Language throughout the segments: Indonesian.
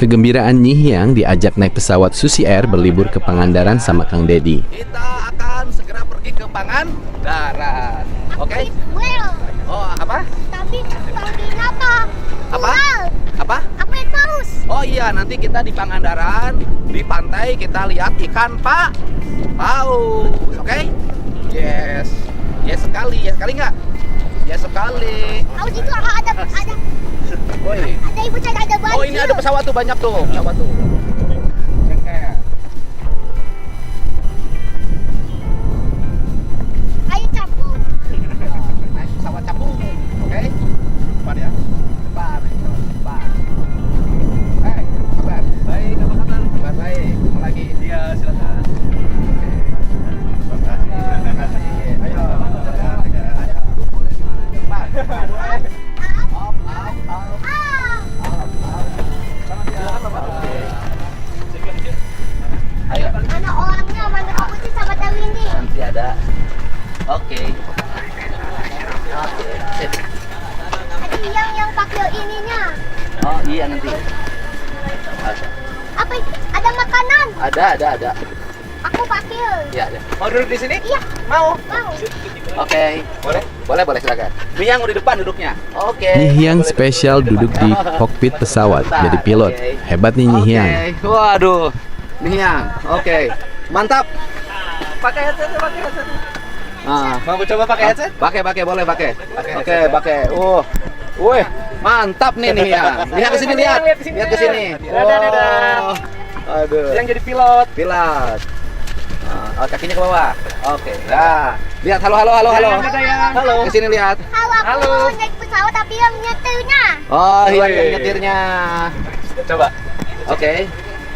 kegembiraan Nyi Hyang diajak naik pesawat Susi Air berlibur ke Pangandaran sama Kang Dedi. Kita akan segera pergi ke Pangandaran. Oke? Well, Oh, apa? tapi panggilnya apa? Apa? Apa? Apa yang paus? Oh iya, nanti kita di Pangandaran, di pantai kita lihat ikan paus. Oke? Yes. Yes sekali. Yes sekali nggak? Yes sekali. Paus itu ada Woi. ada ibu saya ada banyak. Oh, ini ada pesawat tuh, banyak tuh. Pesawat tuh. Cengkeh. Ayo campur. Naik pesawat capung. Oke? Depan ya. Depan. Kabar. Baik, apa kabar? Kabar baik. Ketemu lagi. Iya, silakan. Oke. Terima kasih. Ayo. Ayo. Boleh depan. Up. Silakan, Bapak. Oke. Ayo. Mana orangnya? Mana kamu sih sama Dewi ini? Nanti ada. Oke. Oke. Sip. Tadi yang pakai ininya. Oh iya nanti. Apa? Ada makanan. Ada. Aku pakai. Iya. Mau duduk di sini? Iya. Mau. Mau. Oke. Boleh silakan. Yang di depan duduknya. Oke. Nyi Hyang Boleh spesial duduk di kokpit pesawat jadi pilot. Hebat nih Nyi Hyang. Oke. Waduh. Nyi Hyang. Oke. Mantap. Pakai headset. Mau coba pakai headset? Pakai, boleh pakai. Oke, pakai. Wih, mantap nih Hyang. Lihat ke sini, lihat ke sini. Oh. Aduh. Yang jadi pilot. Kakinya ke bawah. Oke. Nah, lihat halo. Halo. Ke sini lihat. Halo, aku naik pesawat tapi yang nyetirnya. Oh, iya yang nyetirnya. Coba. Oke.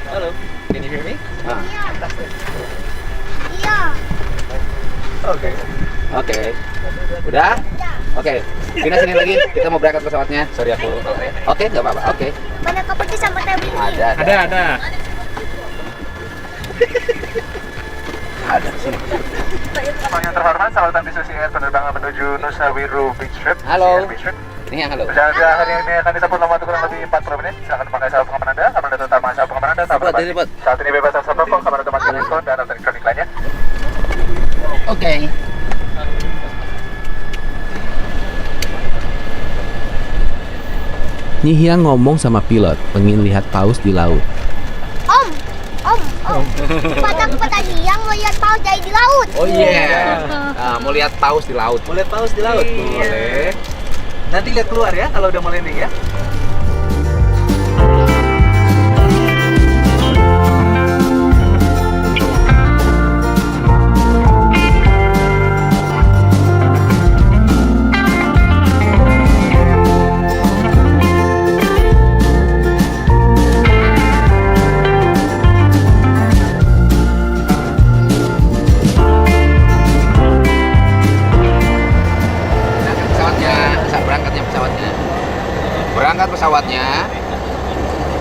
Halo. Can you hear me? Nah, Iya. Oke. Oke. Udah? Oke. Pindah sini lagi. Kita mau berangkat pesawatnya. Sorry aku. Oke, nggak apa-apa. Oke. Mana kamu sih sama Dewi ini? Ada. Ada sini. Yang terhormat, selamat di Susi Air penerbangan menuju Nusa Wiru Beach Trip. Halo. Beach Trip. Ini yang halo. Perjalanan hari ini akan disambut selama kurang lebih 40 menit. Silakan memakai sabuk pengaman Anda, aman dan utama sabuk pengaman Anda, sabuk Cepet, pengaman. cepet. Saat ini bebas asal rokok, kamera otomatis handphone dan alat elektronik lainnya. Oke. Nyi Hyang ngomong sama pilot, pengen lihat paus di laut. Om. Pada aku tadi yang mau lihat paus dari di laut. Oh iya. Nah, mau lihat paus di laut. Mau lihat paus di laut? Boleh. Nanti lihat keluar ya kalau udah mau landing ya.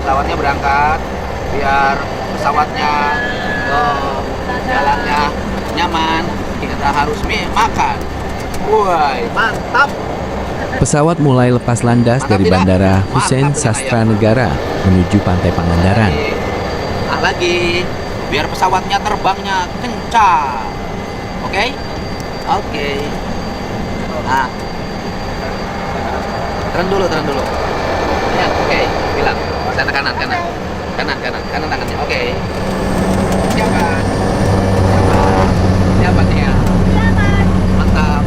Pesawatnya berangkat biar pesawatnya jalannya nyaman, kita harus makan. Woi, mantap. Pesawat mulai lepas landas dari Bandara Hussein Sastra Negara menuju Pantai Pangandaran. Lagi biar pesawatnya terbangnya kencang. Oke? Nah, turun dulu. Ya, oke. Bilang sana kanan tangannya. Oke. Siapa nih ya? Mantap.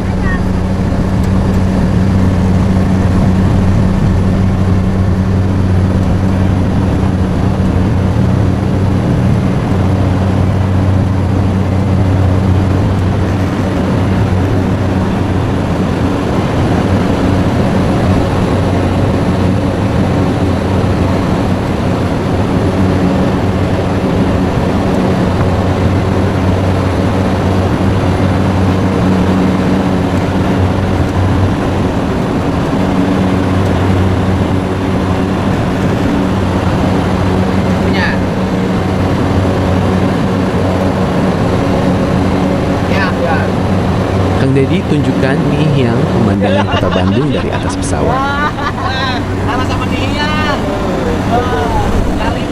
Dedi tunjukkan Nyi Hyang pemandangan kota Bandung dari atas pesawat. Sama-sama dia. Kali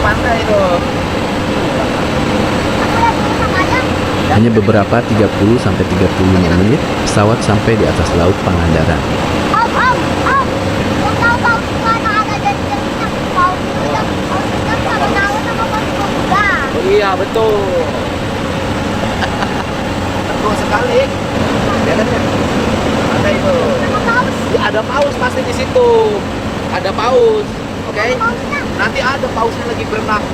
Pantai itu. Hanya beberapa 30 sampai 35 menit, pesawat sampai di atas laut Pangandaran. Om, Lo tahu paus di mana ada jari-jarinya? Paus itu sama tahu sama paus juga. Oh, iya betul. Betul sekali. Lihat aja. Pantai itu. Sama paus. Ya, ada paus pasti di situ. Ada paus. Oke. Pausnya. Nanti ada pausnya lagi berenang.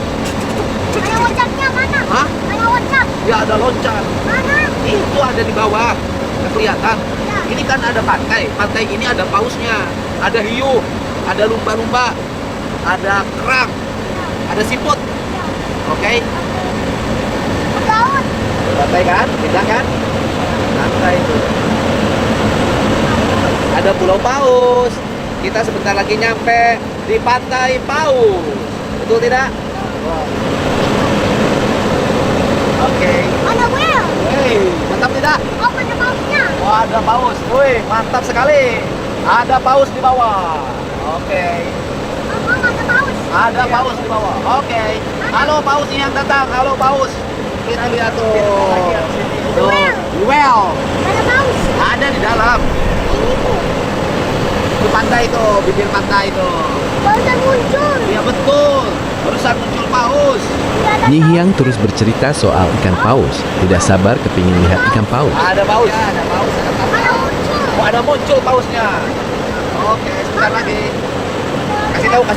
Mana loncatnya mana? Hah? Mana loncat? Ya ada loncat. Mana? Itu ada di bawah. Nggak kelihatan. Ya. Ini kan ada pantai. Pantai ini ada pausnya. Ada hiu. Ada lumba-lumba. Ada kerang. Ada siput. Oke. Laut. Pantai kan? Indah kan? Pantai itu. Ada Pulau Paus. Kita sebentar lagi nyampe di Pantai Paus. Betul tidak? Oke. Mana whale? Hei, mantap tidak? Oh, mana pausnya? Oh, ada paus. Wih, mantap sekali. Ada paus di bawah. Oke. Mama, ada paus. Ada paus di bawah. Oke. Halo paus yang datang. Halo paus. Kita lihat tuh. Tuh. Well. Mana paus? Ada di dalam. Ini tuh. Di pantai itu, bibir pantai itu. Barusan muncul. Iya betul. Barusan muncul paus. Tidak ada Nyi Hyang terus bercerita soal ikan paus. Tidak sabar kepingin lihat ikan paus. Ada paus. Ada paus. Mana muncul? Oh, ada muncul pausnya. Oke, sebentar lagi. Kasih tahu. Ke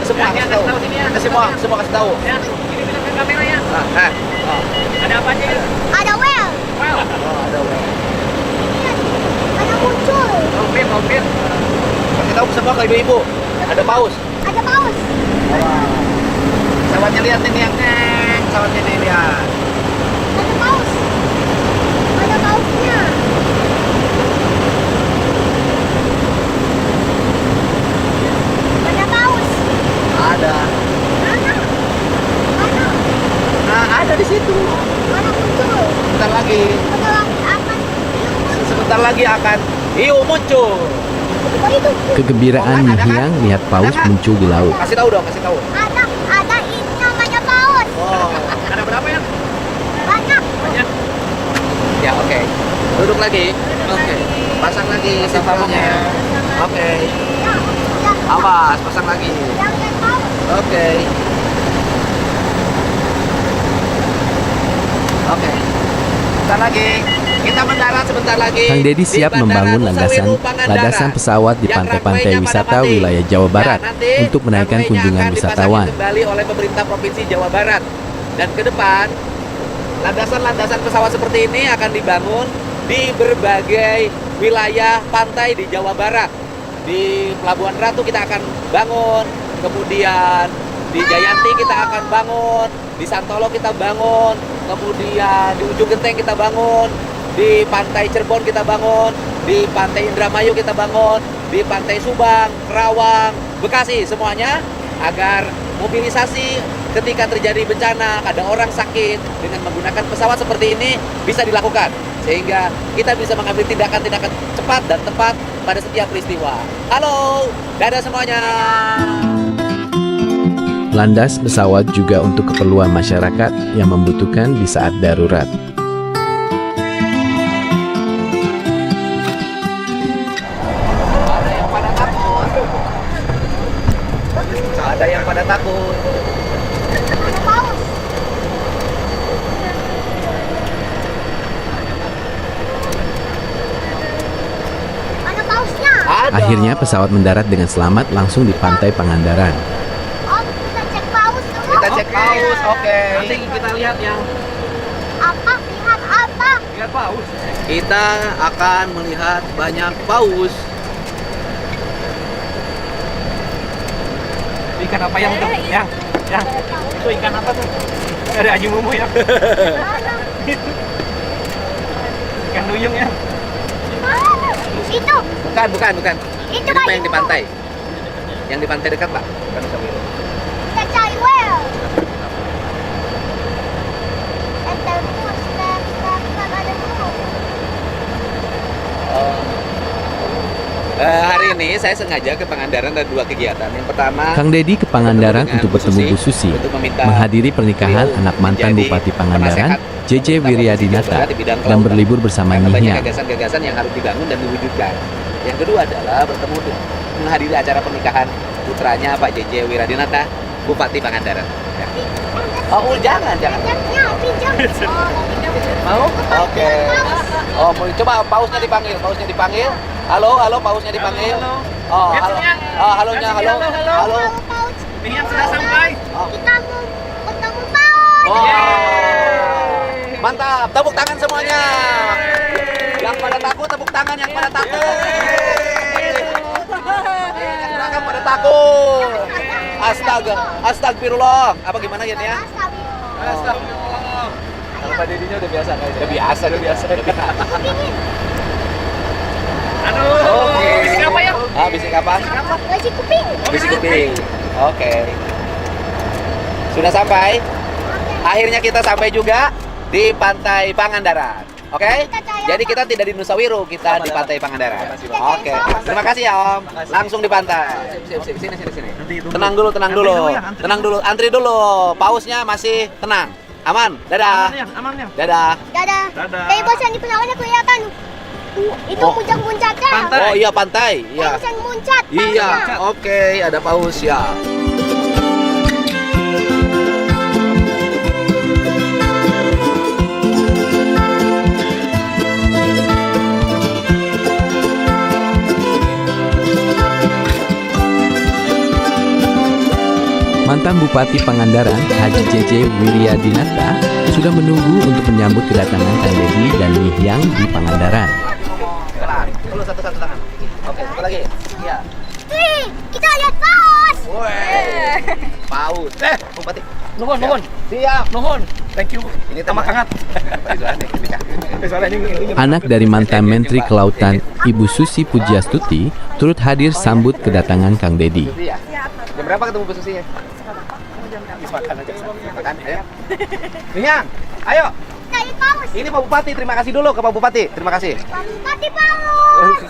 semua, kasih tahu. Ke semua kasih tahu. Ini bilang ke kameranya. Ada apa aja? Ada whale. Oh, ada whale. Mana muncul? Mampir. Kasih tahu ke semua ke ibu-ibu. Ada paus. Ada paus. Pesawatnya lihat ini yang pesawatnya ini lihat. Ada paus. Ada pausnya. Ada paus. Ada. Mana? Mana? Nah, ada di situ. Mana muncul? Sebentar lagi. Sebentar lagi akan hiu muncul. Oh, itu. Kegembiraan Nyi Hyang lihat paus muncul di laut. Kasih tahu dong, kasih tahu. Ada ini namanya paus. Oh, Ada berapa ya? Banyak. ya oke. Duduk lagi. Oke. Pasang lagi seatbeltnya. Oke. Ya, ya. Awas, pasang lagi. Yang lihat paus. Oke. Oke. Sebentar lagi. Kita mendarat sebentar lagi. Kang Deddy di siap Bandara membangun Nusa Wiru Pangandaran. landasan pesawat di Yang pantai-pantai runway-nya wisata pada mati. wilayah Jawa Barat nanti untuk menaikkan runway-nya kunjungan akan dipasang wisatawan. kembali oleh pemerintah Provinsi Jawa Barat. Dan ke depan, landasan-landasan pesawat seperti ini akan dibangun di berbagai wilayah pantai di Jawa Barat. Di Pelabuhan Ratu kita akan bangun, kemudian di Jayanti kita akan bangun, di Santolo kita bangun, kemudian di Ujung Genteng kita bangun, di Pantai Cirebon kita bangun, di Pantai Indramayu kita bangun, di Pantai Subang, Kerawang, Bekasi, semuanya agar mobilisasi ketika terjadi bencana, ada orang sakit, dengan menggunakan pesawat seperti ini bisa dilakukan. Sehingga kita bisa mengambil tindakan-tindakan cepat dan tepat pada setiap peristiwa. Halo, dadah semuanya. Landas pesawat juga untuk keperluan masyarakat yang membutuhkan di saat darurat. Ada yang pada takut. Ada yang pada takut. Ada paus. Mana pausnya? Ada. Akhirnya pesawat mendarat dengan selamat langsung di pantai Pangandaran. Om, kita cek paus dulu. Kita cek paus, oke. Nanti kita lihat yang Apa? Lihat apa? lihat paus. kita akan melihat banyak paus. Ikan apa yang tuh? Yang itu ikan apa tuh? Ada Haji Mumu ya. Ikan duyung ya. Itu. Bukan. Itu Ini kayu. yang di pantai. Yang di pantai dekat, Pak. Bukan Nusa Wiru. Kita cari whale. And then push, step, ada dulu. Hari ini saya sengaja ke Pangandaran ada 2 kegiatan. Yang pertama, Kang Dedi ke Pangandaran untuk bertemu Bu Susi, untuk meminta menghadiri pernikahan beliau anak mantan menjadi Bupati Pangandaran, penasehat JJ utama Wiryadinata, di bidang dan kelautan. berlibur bersama Karena banyak Nihnya. gagasan-gagasan yang harus dibangun dan diwujudkan. Yang kedua adalah bertemu menghadiri acara pernikahan putranya Pak JJ Wiryadinata, Bupati Pangandaran. Ya. Oh, jangan. Minyaknya, pinjam. Mau? Oke. Oh, coba pausnya dipanggil. Halo, pausnya dipanggil. Oh, halo. Oh, halonya, halo. Halo. Paus. Ini yang sudah sampai. Kita mau ketemu paus. Oh. Mantap, tepuk tangan semuanya. Yang pada takut, tepuk tangan yang pada takut. Yang pada takut. Astagfirullah. Apa gimana ya? Astagfirullah. Kalau Pak Dedinya udah biasa kayaknya. Udah biasa. Dingin. Aduh. Oke. Bisik apa ya? Bisik apa? Basi kuping. Bisik kuping. Oke. Sudah sampai? Akhirnya kita sampai juga di Pantai Pangandaran. Oke? Jadi kita tidak di Nusa Wiru, kita di Pantai Pangandaran. Oke. Terima kasih ya Om. Langsung di pantai. Sini. Tenang dulu. Antri dulu. Pausnya masih tenang. Aman. Dadah. Aman ya. Dadah. Dadah. Dadah. Dari bos yang di pesawatnya kelihatan. Itu Oh. puncak-puncaknya. Oh iya pantai. Iya. Paus yang muncat. Iya. pausnya. Oke, ada paus ya. Mantan Bupati Pangandaran, Haji JJ Wiryadinata, sudah menunggu untuk menyambut kedatangan Kang Dedi dan Nihyang di Pangandaran. Kelar. Dulu satu tangan. Oke, satu lagi. Iya. Wih, kita lihat paus. Woi. Paus. Bupati. Nuhun. Siap. Nuhun. Thank you. Ini Sama kangat. Soalnya ini. Anak dari mantan Menteri Kelautan, Ibu Susi Pujiastuti, turut hadir sambut kedatangan Kang Dedi. Susi ya? Jam berapa ketemu Bu Susi ya? Makan aja. Makan, ayo. Nihyang, ayo. Cari paus. Ini Pak Bupati, terima kasih dulu ke Pak Bupati. Terima kasih. Pak Bupati paus.